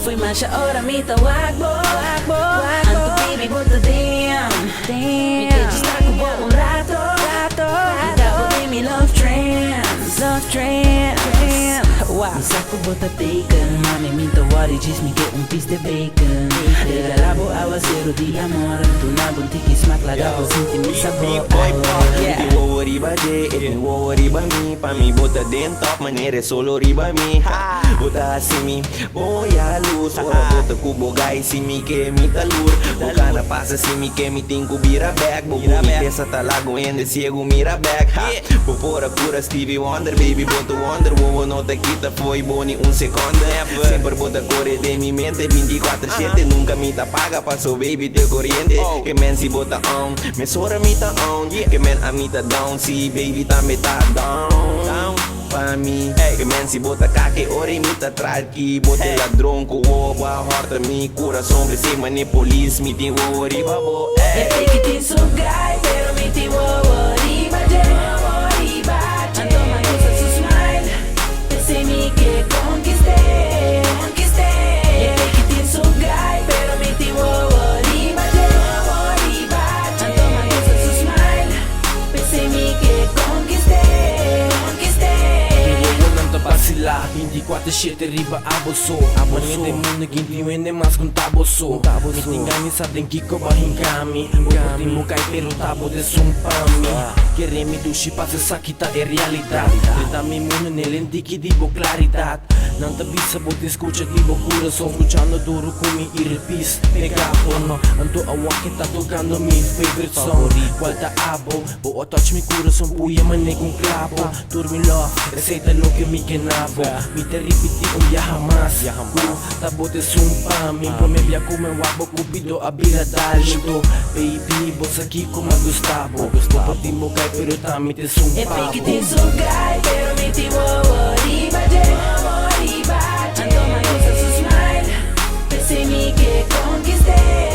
fui mancha, ahora me tawagbo. Anto baby, bota damn. Me que destaco por un rato. Y dabo de mi love trance. Wow. Saco bota bacon. Mami, minta worry, diz-me que piece de bacon. Regalabo aguaceiro de amor. Tu na bunti smack lagabo, sinti mi sabor. Hindi wo riba je, hindi wo riba mi. Pa mi bota den top, manere solo riba mi. Bota simi, boya luz. Ora bota kubo guy, simi que mi talur. Buka na pasa simi que mi tinko bira back. Bubu mi desa talago ende ciego mira back. Popora cura Stevie Wonder, baby bota Wonder. Wowo no te quita, foi boni un secondo. Sempre bota corre de mi mente, 24/7. Nunca me te apaga, passo baby de corriente. Que man si bota on, me sora me ta on. Que man a me ta down, si baby ta me ta down. Pa mi, que man si bota kake, ore me ta trarki. Bota ladrão com oba, horta mi coração. Se mane police, me tem worry, babo. Sei que te sugai, pero me te worry, Anto me gusta su smile. Pensé mi que conquisté. Sei que te sugai, pero me te worry, Anto me gusta su smile. Pensé mi que conquisté. Basila, 24/7 riba aboso. Manyete muna ginti wende mas kung taboso. Mitingani sa dengki ko bahin kami. Pupurti mo kay pero tabo de sumpami. Queremi dushi passa sakita é realidade. Tentami muna nell'endiki dibo claridad. Não te bisa bote escucha dibo coração. Escuchando duro com mi irpis megafono. Anto awa que tá tocando mi favorite song. Qualta abo, bo touch mi coração. Puya mane kung clavo. Turmi love, receita lo que mi kenabo. Mi te ripiti ya jamás. Tabote sumpami. Come via come wabo cupido abira dalito. Baby, boss aqui como Gustavo. Popati mo kay pero tami te sumpamo. E fake que te sugai, pero me te worry, Anto me gusta su smile. Pensé mi que conquisté.